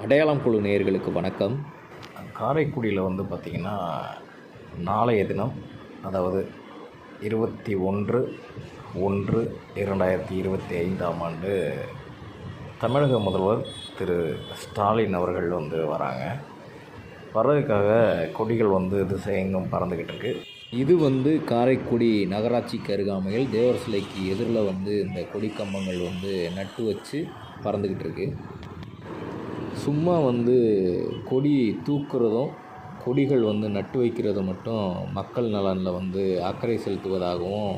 அடையாளம் குழு நேயர்களுக்கு வணக்கம். காரைக்குடியில் பார்த்திங்கன்னா நாளைய தினம், அதாவது 21/1/2025 தமிழக முதல்வர் திரு ஸ்டாலின் அவர்கள் வராங்க. வர்றதுக்காக கொடிகள் திசையெங்கும் பறந்துக்கிட்டு இருக்குது. இது காரைக்குடி நகராட்சிக்கு அருகாமையில் தேவர் சிலைக்கு எதிரில் இந்த கொடி கம்பங்கள் நட்டு வச்சு பறந்துக்கிட்டு இருக்குது. சும்மா கொடி தூக்குறதும் கொடிகள் நட்டு வைக்கிறது மட்டும் மக்கள் நலனில் அக்கறை செலுத்துவதாகவும்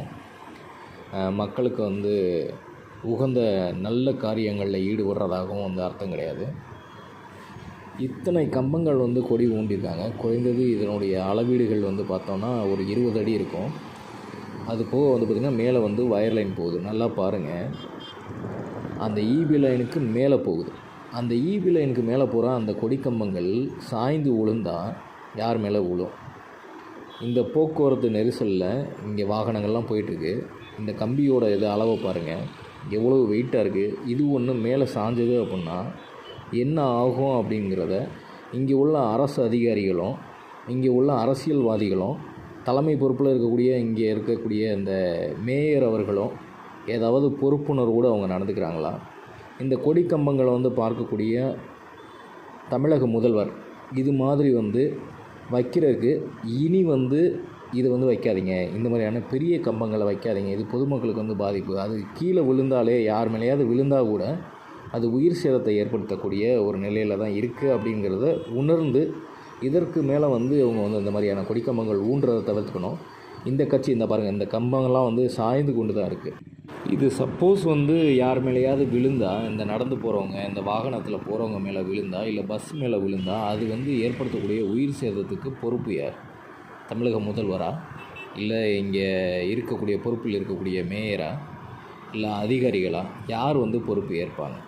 மக்களுக்கு உகந்த நல்ல காரியங்களில் ஈடுபடுறதாகவும் அர்த்தம் கிடையாது. இத்தனை கம்பங்கள் கொடி ஊண்டியிருக்காங்க. குறைந்தது இதனுடைய அளவீடுகள் பார்த்தோன்னா ஒரு 20 அடி இருக்கும். அது போக பார்த்திங்கன்னா மேலே வயர் லைன் போகுது. நல்லா பாருங்கள், அந்த ஈபி லைனுக்கு மேலே போகுது. அந்த ஈபி லைனுக்கு மேலே போகிற அந்த கொடி கம்பங்கள் சாய்ந்து விழுந்தால் யார் மேலே விழும்? இந்த போக்குவரத்து நெரிசலில் இங்கே வாகனங்கள்லாம் போயிட்டுருக்கு. இந்த கம்பியோட அளவை பாருங்கள், எவ்வளோ வெயிட்டாக இருக்குது. இது ஒன்று மேலே சாஞ்சது அப்படின்னா என்ன ஆகும் அப்படிங்கிறத இங்கே உள்ள அரசு அதிகாரிகளும் இங்கே உள்ள அரசியல்வாதிகளும் தலைமை பொறுப்பில் இங்கே இருக்கக்கூடிய இந்த மேயர் அவர்களும் ஏதாவது பொறுப்புணர்வோடு அவங்க நடந்துக்கிறாங்களா? இந்த கொடி கம்பங்களை பார்க்கக்கூடிய தமிழக முதல்வர் இது மாதிரி வைக்கிறதுக்கு இனி இது வைக்காதீங்க, இந்த மாதிரியான பெரிய கம்பங்களை வைக்காதீங்க, இது பொதுமக்களுக்கு பாதிப்பு, அது கீழே விழுந்தாலே யார் மேலேயாவது விழுந்தால் கூட அது உயிர் சேதத்தை ஏற்படுத்தக்கூடிய ஒரு நிலையில் தான் இருக்குது அப்படிங்கிறத உணர்ந்து இதற்கு மேலே அவங்க இந்த மாதிரியான கொடிக்கம்பங்கள் ஊன்றதை தவிர்த்துக்கணும். இந்த கட்சி இந்த பாருங்கள், இந்த கம்பங்கள்லாம் சாய்ந்து கொண்டு தான் இருக்குது. இது சப்போஸ் யார் மேலேயாவது விழுந்தால், இந்த நடந்து போகிறவங்க, இந்த வாகனத்தில் போகிறவங்க மேலே விழுந்தால், இல்லை பஸ் மேலே விழுந்தால் அது ஏற்படுத்தக்கூடிய உயிர் சேதத்துக்கு பொறுப்பு யார்? தமிழக முதல்வரா? இல்லை இங்கே இருக்கக்கூடிய பொறுப்பில் இருக்கக்கூடிய மேயரா? இல்லை அதிகாரிகளா? யார் பொறுப்பு ஏற்பாங்க?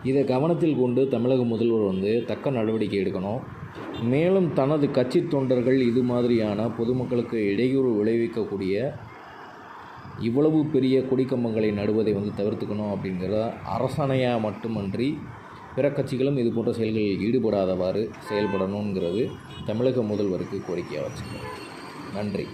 இதை கவனத்தில் கொண்டு தமிழக முதல்வர் தக்க நடவடிக்கை எடுக்கணும். மேலும் தனது கட்சி தொண்டர்கள் இது மாதிரியான பொதுமக்களுக்கு இடையூறு விளைவிக்கக்கூடிய இவ்வளவு பெரிய கொடிக்கம்பங்களை நடுவதை தவிர்த்துக்கணும் அப்படிங்கிற அரசாணையாக மட்டுமன்றி பிற கட்சிகளும் இது போன்ற செயல்களில் ஈடுபடாதவாறு செயல்படணுங்கிறது தமிழக முதல்வருக்கு கோரிக்கையாக வச்சுக்கணும். நன்றி.